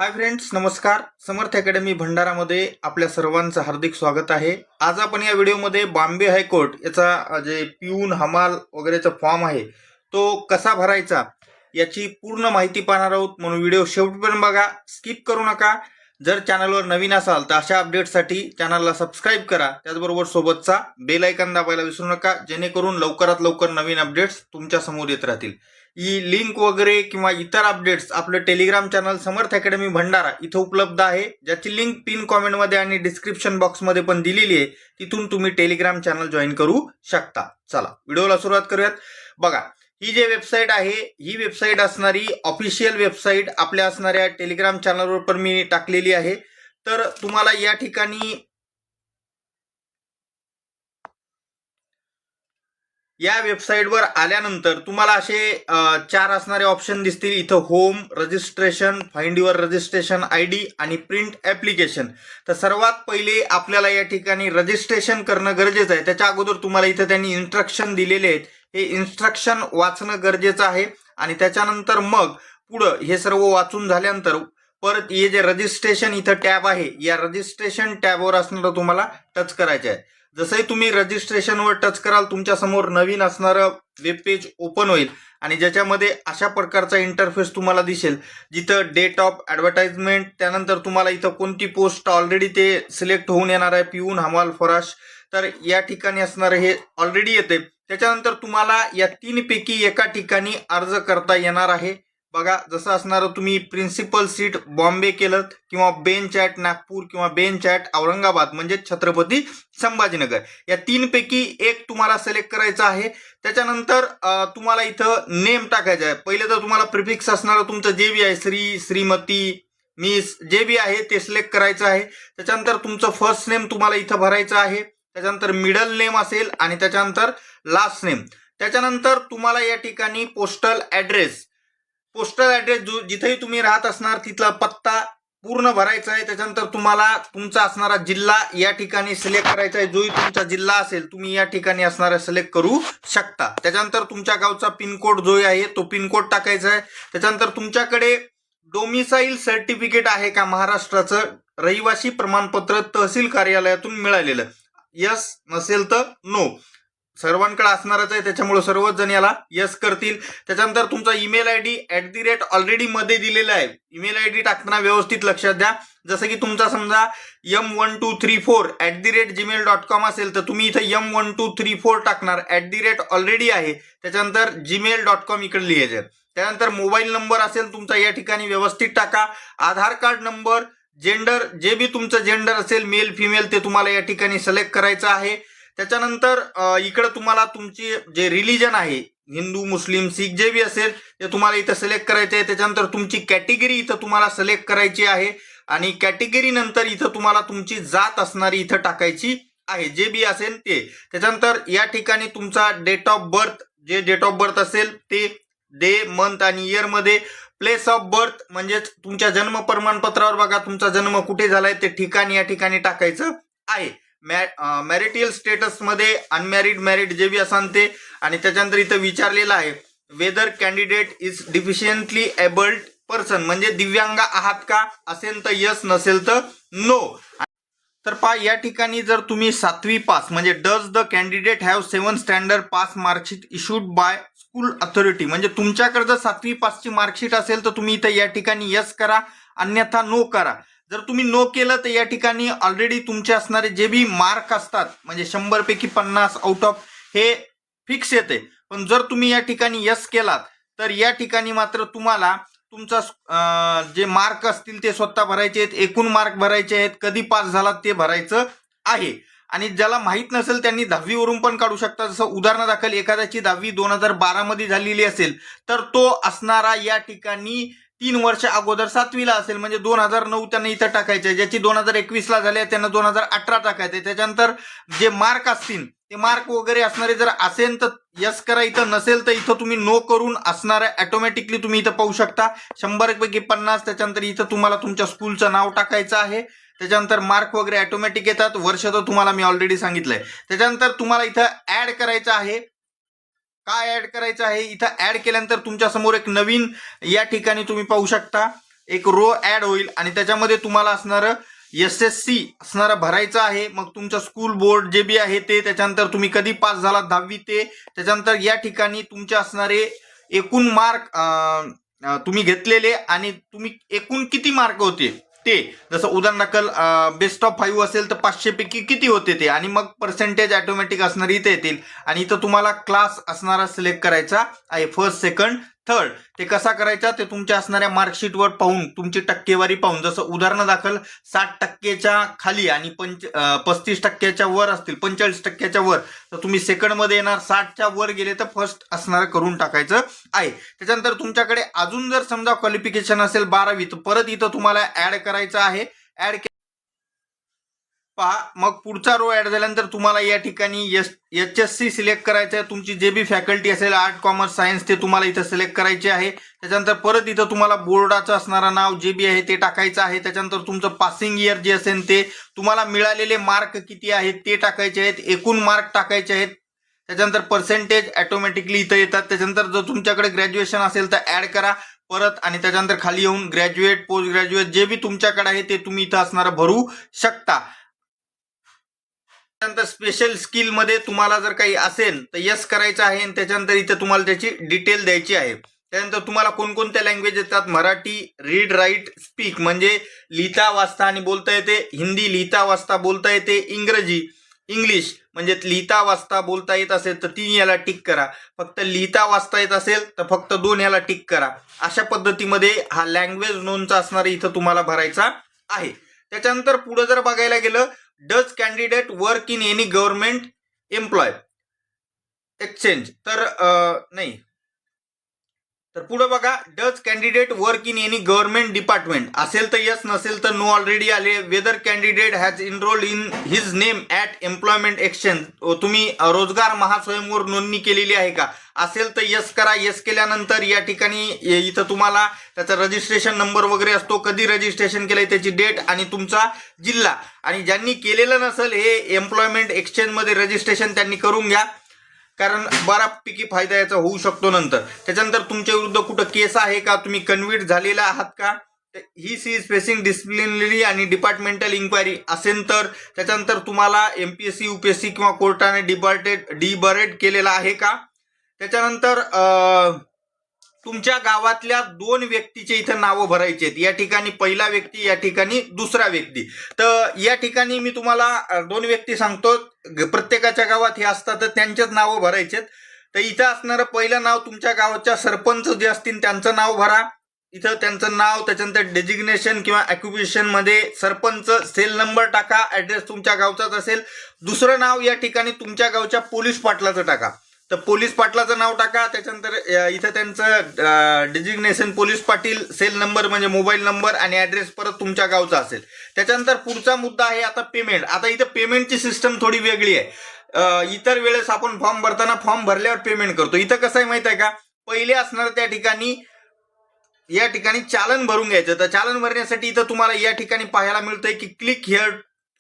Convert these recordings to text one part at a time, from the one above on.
Hi friends, नमस्कार. समर्थ academy भंडारामध्ये आपल्या सर्वांचं हार्दिक स्वागत आहे. आज आपण या व्हिडिओमध्ये बॉम्बे हायकोर्ट याचा जे पिऊन हमाल वगैरेचा फॉर्म आहे तो कसा भरायचा याची पूर्ण माहिती पाहणार आहोत. म्हणून व्हिडिओ शेवटपर्यंत बघा, स्किप करू नका. जर चॅनलवर नवीन असाल तर अशा अपडेटसाठी चॅनलला सबस्क्राईब करा. त्याचबरोबर सोबतचा बेल आयकॉन दाबायला विसरू नका, जेणेकरून लवकरात लवकर नवीन अपडेट्स तुमच्या समोर येत राहतील. ही लिंक वगैरे किंवा इतर अपडेट्स आपलं टेलिग्राम चॅनल समर्थ अकॅडमी भंडारा इथं उपलब्ध आहे, ज्याची लिंक पिन कॉमेंटमध्ये आणि डिस्क्रिप्शन बॉक्समध्ये पण दिलेली आहे. तिथून तुम्ही टेलिग्राम चॅनल जॉईन करू शकता. चला व्हिडिओला सुरुवात करूयात. बघा, ही जे वेबसाईट आहे ही वेबसाईट असणारी ऑफिशियल वेबसाईट आपल्या असणाऱ्या टेलिग्राम चॅनलवर पण मी टाकलेली आहे. तर तुम्हाला या ठिकाणी या वेबसाईटवर आल्यानंतर तुम्हाला असे चार असणारे ऑप्शन दिसतील. इथं home, registration, find your registration ID आणि प्रिंट ऍप्लिकेशन. तर सर्वात पहिले आपल्याला या ठिकाणी रजिस्ट्रेशन करणं गरजेचं आहे. त्याच्या अगोदर तुम्हाला इथं त्यांनी इन्स्ट्रक्शन दिलेले आहेत. हे इन्स्ट्रक्शन वाचणं गरजेचं आहे आणि त्याच्यानंतर मग पुढं हे सर्व वाचून झाल्यानंतर परत हे जे रजिस्ट्रेशन इथं टॅब आहे या रजिस्ट्रेशन टॅबवर असणारं तुम्हाला टच करायचं आहे. जसंही तुम्ही रजिस्ट्रेशनवर टच कराल तुमच्या समोर नवीन असणारं वेब पेज ओपन होईल आणि ज्याच्यामध्ये अशा प्रकारचा इंटरफेस तुम्हाला दिसेल, जिथं डेट ऑफ ॲडव्हर्टाइजमेंट, त्यानंतर तुम्हाला इथं कोणती पोस्ट ऑलरेडी ते सिलेक्ट होऊन येणार आहे, पिऊन हमाल फराश, तर या ठिकाणी असणारं हे ऑलरेडी येते. त्याच्यानंतर तुम्हाला या तीनपैकी एका ठिकाणी अर्ज करता येणार आहे. बघा, जसं असणार तुम्ही प्रिन्सिपल सीट बॉम्बे केलं किंवा बेंच ॲट नागपूर किंवा बेंच ॲट औरंगाबाद म्हणजे छत्रपती संभाजीनगर, या तीनपैकी एक तुम्हाला सिलेक्ट करायचं आहे. त्याच्यानंतर तुम्हाला इथं नेम टाकायचं आहे. पहिले तर तुम्हाला प्रिफिक्स असणारं तुमचं जे बी आहे, श्री, श्रीमती, मिस, जे बी आहे ते सिलेक्ट करायचं आहे. त्याच्यानंतर तुमचं फर्स्ट नेम तुम्हाला इथं भरायचं आहे. त्याच्यानंतर मिडल नेम असेल आणि त्याच्यानंतर लास्ट नेम. त्याच्यानंतर तुम्हाला या ठिकाणी पोस्टल ॲड्रेस जिथेही तुम्ही राहत असणार तिथला पत्ता पूर्ण भरायचा आहे. त्याच्यानंतर तुम्हाला तुमचा असणारा जिल्हा या ठिकाणी सिलेक्ट करायचा आहे. जोही तुमचा जिल्हा असेल तुम्ही या ठिकाणी असणारा सिलेक्ट करू शकता. त्याच्यानंतर तुमच्या गावचा पिनकोड जो आहे तो पिनकोड टाकायचा आहे. त्याच्यानंतर तुमच्याकडे डोमिसाईल सर्टिफिकेट आहे का महाराष्ट्राचं, रहिवासी प्रमाणपत्र तहसील कार्यालयातून मिळालेलं, यस, नसेल तर नो. सर्वांकडे असणारच आहे, त्याच्यामुळे सर्वच जण याला यस करतील. त्याच्यानंतर तुमचा ईमेल आयडी ऑलरेडी मध्ये दिलेला आहे. ईमेल आयडी टाकताना व्यवस्थित लक्षात द्या. जसं की तुमचा समजा m1234@gmail.com असेल तर तुम्ही इथं m1234 टाकणार. ऑलरेडी आहे, त्याच्यानंतर gmail.com इकडे लिहायचं. त्यानंतर मोबाईल नंबर असेल तुमचा या ठिकाणी व्यवस्थित टाका. आधार कार्ड नंबर, जेंडर, जे बी तुमचं जेंडर असेल मेल फिमेल ते तुम्हाला या ठिकाणी सिलेक्ट करायचं आहे. त्याच्यानंतर इकडे तुम्हाला तुमची जे रिलीजन आहे, हिंदू, मुस्लिम, सिख जे बी असेल ते तुम्हाला इथं सिलेक्ट करायचे आहे. त्याच्यानंतर तुमची कॅटेगरी इथं तुम्हाला सिलेक्ट करायची आहे आणि कॅटेगरी नंतर इथं तुम्हाला तुमची जात असणारी इथं टाकायची आहे, जे बी असेल ते. त्याच्यानंतर या ठिकाणी तुमचा डेट ऑफ बर्थ, जे डेट ऑफ बर्थ असेल ते डे, मंथ आणि इयर मध्ये, प्लेस ऑफ बर्थ म्हणजेच तुमच्या जन्म प्रमाणपत्रावर बघा तुमचा जन्म कुठे झालाय ते ठिकाण या ठिकाणी टाकायचं आहे. मॅरिटल स्टेटस मध्ये अनमॅरिड, मॅरिड जे बी असाल ते. आणि त्याच्यानंतर इथं विचारलेलं आहे whether candidate is deficiently abled person, म्हणजे दिव्यांग आहात का, असेल तर यस, नसेल तर नो. तर पहा, या ठिकाणी जर तुम्ही 7वी पास म्हणजे does the candidate have 7th standard pass marksheet issued by school authority, म्हणजे तुमच्याकडे जर 7वी पासची मार्कशीट असेल तर तुम्ही इथं या ठिकाणी यस करा, अन्यथा नो करा. जर तुम्ही नो केलं तर या ठिकाणी ऑलरेडी तुमचे असणारे जे बी मार्क असतात म्हणजे 100 पैकी 50 आउट ऑफ हे फिक्स येते. पण जर तुम्ही या ठिकाणी यस केलात तर या ठिकाणी मात्र तुम्हाला तुमचा जे मार्क असतील ते स्वतः भरायचे आहेत, एकूण मार्क भरायचे आहेत, कधी पास झालात ते भरायचं आहे. आणि ज्याला माहित नसेल त्यांनी 10वी वरून पण काढू शकता. जसं उदाहरणादाखल एखाद्याची 10वी 2012 मध्ये झालेली असेल तर तो असणारा या ठिकाणी 3 वर्ष अगोदर 7वीला असेल म्हणजे 2009 त्यांना इथं टाकायचे. ज्याची 2021ला झाले त्यांना 2018 टाकायचे. त्याच्यानंतर जे मार्क असतील ते मार्क वगैरे असणारे जर असेल तर यस करा, इथं नसेल तर इथं तुम्ही नो करून असणाऱ्या ऑटोमॅटिकली तुम्ही इथं पाहू शकता 100 पैकी 50. त्याच्यानंतर इथं तुम्हाला तुमच्या स्कूलचं नाव टाकायचं आहे. त्याच्यानंतर मार्क वगैरे ऑटोमॅटिक येतात. वर्ष तर तुम्हाला मी ऑलरेडी सांगितलंय. त्याच्यानंतर तुम्हाला इथं ऍड करायचं आहे. काय ऍड करायचं आहे, इथं ऍड केल्यानंतर तुमच्या समोर एक नवीन या ठिकाणी तुम्ही पाहू शकता एक रो ऍड होईल आणि त्याच्यामध्ये तुम्हाला असणारं SSC असणारा भरायचं आहे. मग तुमचं स्कूल बोर्ड जे बी आहे ते, त्याच्यानंतर तुम्ही कधी पास झाला 10वी ते, त्याच्यानंतर या ठिकाणी तुमचे असणारे एकूण मार्क तुम्ही घेतलेले आणि तुम्ही एकूण किती मार्क होते ते, जसं उदाहरणार्थ बेस्ट ऑफ 5 असेल तर 500 पैकी किती होते ते, आणि मग पर्सेंटेज ऑटोमॅटिक असणार इथे येतील. आणि इथं तुम्हाला क्लास असणारा सिलेक्ट करायचा आहे, फर्स्ट सेकंड थर्ड. ते कसा करायचा ते तुमच्या असणाऱ्या मार्कशीटवर पाहून, तुमची टक्केवारी पाहून, जसं उदाहरण दाखल 60% खाली आणि 35% वर असतील, 45% वर, तर तुम्ही सेकंड मध्ये येणार. 60च्या वर गेले तर फर्स्ट असणार करून टाकायचं आहे. त्याच्यानंतर तुमच्याकडे अजून जर समजा क्वालिफिकेशन असेल 12वी, तर परत इथं तुम्हाला ऍड करायचं आहे. ऍड पहा, मग पुढचा रो ऍड झाल्यानंतर तुम्हाला या ठिकाणी HSC सिलेक्ट करायचं आहे. तुमची जे बी फॅकल्टी असेल आर्ट कॉमर्स सायन्स ते तुम्हाला इथं सिलेक्ट करायचे आहे. त्याच्यानंतर परत इथं तुम्हाला बोर्डाचं असणारं नाव जे बी आहे ते टाकायचं आहे. त्याच्यानंतर तुमचं पासिंग इयर जे असेल ते, तुम्हाला मिळालेले मार्क किती आहेत ते टाकायचे आहेत, एकूण मार्क टाकायचे आहेत. त्याच्यानंतर पर्सेंटेज ऑटोमॅटिकली इथं येतात. त्याच्यानंतर जर तुमच्याकडे ग्रॅज्युएशन असेल तर ऍड करा परत, आणि त्याच्यानंतर खाली येऊन ग्रॅज्युएट, पोस्ट ग्रॅज्युएट जे बी तुमच्याकडे आहे ते तुम्ही इथं असणारं भरू शकता. त्यानंतर स्पेशल स्किल मध्ये तुम्हाला जर काही असेल तर यस करायचं आहे, आणि त्याच्यानंतर इथे तुम्हाला त्याची डिटेल द्यायची आहे. त्यानंतर तुम्हाला कोणकोणत्या लँग्वेज येतात, मराठी, रीड राईट स्पीक म्हणजे लिहिता वाचता आणि बोलता येते, हिंदी लिहिता वाचता बोलता येते, इंग्लिश म्हणजे लिहिता वाचता बोलता येत असेल तर 3 याला टिक करा, फक्त लिहिता वाचता येत असेल तर फक्त 2 याला टिक करा. अशा पद्धतीमध्ये हा लँग्वेज नोंदचा असणारा इथं तुम्हाला भरायचा आहे. त्याच्यानंतर पुढे जर बघायला गेलं, does candidate work in any government employ exchange, तर नाही, तर पुढे बघा, does candidate work in any government department असेल तर यस, नसेल तर नो ऑलरेडी आले. Whether candidate has enrolled in his name at employment exchange, तुम्ही रोजगार महास्वयंवर नोंदणी केलेली आहे का, असेल तर यस करा. यस केल्यानंतर या ठिकाणी इथं तुम्हाला त्याचा रजिस्ट्रेशन नंबर वगैरे असतो, कधी रजिस्ट्रेशन केलंय त्याची डेट आणि तुमचा जिल्हा. आणि ज्यांनी केलेलं नसेल हे एम्प्लॉयमेंट एक्सचेंज मध्ये रजिस्ट्रेशन त्यांनी करून घ्या, कारण बऱ्यापैकी फायदा याचा होऊ शकतो नंतर. त्याच्यानंतर तुमच्या विरुद्ध कुठं केस आहे का, तुम्ही कन्व्हिक्ट झालेला आहात का, ही सी इज फेसिंग डिसिप्लिनरी आणि डिपार्टमेंटल इन्क्वायरी असेल तर. त्याच्यानंतर तुम्हाला MPSC UPSC किंवा कोर्टाने डिबरेट केलेला आहे का. त्याच्यानंतर तुमच्या गावातल्या 2 व्यक्तीचे इथं नावं भरायचे आहेत. या ठिकाणी पहिला व्यक्ती, या ठिकाणी दुसरा व्यक्ती. तर या ठिकाणी मी तुम्हाला 2 व्यक्ती सांगतो, प्रत्येकाच्या गावात हे असतात तर त्यांचेच नावं भरायचे. तर इथं असणारं पहिलं नाव तुमच्या गावाच्या सरपंच जे असतील त्यांचं नाव भरा. इथं त्यांचं नाव, त्याच्यानंतर डेजिग्नेशन किंवा ऑक्युपेशन मध्ये सरपंच, सेल नंबर टाका, ऍड्रेस तुमच्या गावचाच असेल. दुसरं नाव या ठिकाणी तुमच्या गावच्या पोलीस पाटलाचं टाका, तर पोलीस पाटलाचं नाव टाका. त्याच्यानंतर इथं त्यांचं designation police patil, cell number म्हणजे मोबाईल नंबर आणि ऍड्रेस परत तुमच्या गावचा असेल. त्याच्यानंतर पुढचा मुद्दा आहे आता पेमेंट. आता इथं पेमेंटची सिस्टम थोडी वेगळी आहे. इतर वेळेस आपण फॉर्म भरताना फॉर्म भरल्यावर पेमेंट करतो, इथं कसं आहे माहित आहे का, पहिले असणार त्या ठिकाणी या ठिकाणी चालन भरून घ्यायचं. तर चालन भरण्यासाठी इथं तुम्हाला या ठिकाणी पाहायला मिळतंय की click here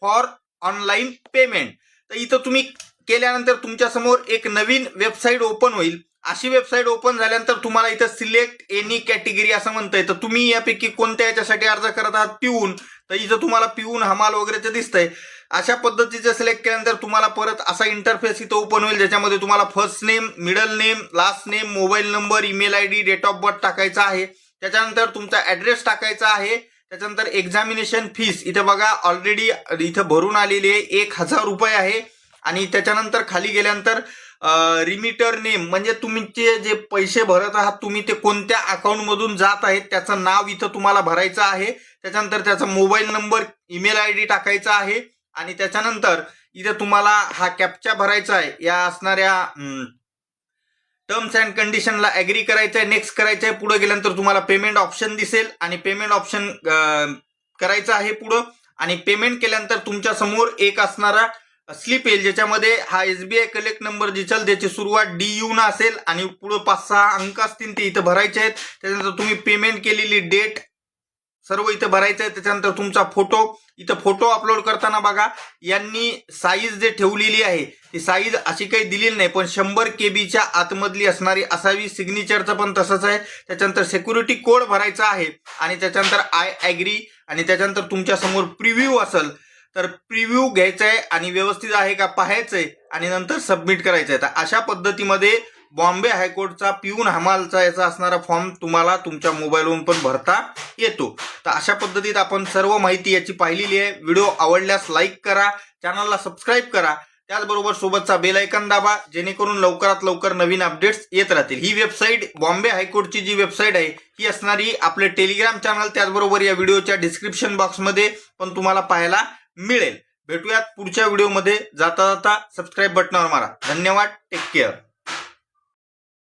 for online payment. तर इथं तुम्ही केल्यानंतर तुमच्या समोर एक नवीन वेबसाईट ओपन होईल. अशी वेबसाईट ओपन झाल्यानंतर तुम्हाला इथं सिलेक्ट एनी कॅटेगरी असं म्हणतंय. तर तुम्ही यापैकी कोणत्या याच्यासाठी अर्ज करत आहात, पिऊन, तर इथं तुम्हाला पिऊन, हमाल वगैरेचं दिसतंय. अशा पद्धतीचं सिलेक्ट केल्यानंतर तुम्हाला परत असा इंटरफेस इथं ओपन होईल, ज्याच्यामध्ये तुम्हाला first name, middle name, last name, mobile number, email ID, date of birth टाकायचा आहे. त्याच्यानंतर तुमचा ऍड्रेस टाकायचा आहे. त्याच्यानंतर एक्झामिनेशन फीस इथं बघा ऑलरेडी इथं भरून आलेली आहे, 1000 रुपये आहे. आणि त्याच्यानंतर खाली गेल्यानंतर रिमिटर नेम म्हणजे तुमचे जे पैसे भरत आहात तुम्ही ते कोणत्या अकाउंट मधून जात आहेत त्याचं नाव इथं तुम्हाला भरायचं आहे. त्याच्यानंतर त्याचा मोबाईल नंबर, ईमेल ID टाकायचा आहे. आणि त्याच्यानंतर इथे तुम्हाला हा कॅप्चा भरायचा आहे. या असणाऱ्या टर्म्स अँड कंडिशनला ऍग्री करायचं आहे, नेक्स्ट करायचं आहे. पुढे गेल्यानंतर तुम्हाला पेमेंट ऑप्शन दिसेल आणि पेमेंट ऑप्शन करायचं आहे पुढं. आणि पेमेंट केल्यानंतर तुमच्या समोर एक असणारा स्लिप येईल, ज्याच्यामध्ये हा SBI कलेक्ट नंबर दिसेल, ज्याची सुरुवात DU ना असेल आणि पुढे 5-6 अंक असतील ते इथं भरायचे आहेत. त्याच्यानंतर तुम्ही पेमेंट केलेली डेट सर्व इथे भरायचं आहे. त्याच्यानंतर तुमचा फोटो, इथं फोटो अपलोड करताना बघा यांनी साईज जे ठेवलेली आहे ती साईज अशी काही दिलेली नाही, पण 100 KBच्या आतमधली असणारी असावी. सिग्नेचरचं पण तसंच आहे. त्याच्यानंतर सिक्युरिटी कोड भरायचा आहे आणि त्याच्यानंतर आय ॲग्री आणि त्याच्यानंतर तुमच्या समोर प्रिव्ह्यू असेल तर प्रिव्ह्यू घ्यायचा आहे आणि व्यवस्थित आहे का पाहायचंय आणि नंतर सबमिट करायचं आहे. तर अशा पद्धतीमध्ये बॉम्बे हायकोर्टचा पिऊन हमालचा याचा असणारा फॉर्म तुम्हाला तुमच्या मोबाईलवरून पण भरता येतो. तर अशा पद्धतीत आपण सर्व माहिती याची पाहिलेली आहे. व्हिडिओ आवडल्यास लाईक करा, चॅनलला सबस्क्राईब करा, त्याचबरोबर सोबतचा बेल आयकॉन दाबा, जेणेकरून लवकरात लवकर नवीन अपडेट्स येत राहतील. ही वेबसाईट बॉम्बे हायकोर्टची जी वेबसाईट आहे ही असणारी आपले टेलिग्राम चॅनल, त्याचबरोबर या व्हिडिओच्या डिस्क्रिप्शन बॉक्समध्ये पण तुम्हाला पाहायला मिळेल. भेटूयात पुढच्या व्हिडिओमध्ये. जाता जाता सबस्क्राईब बटनावर मारा. धन्यवाद. Take care.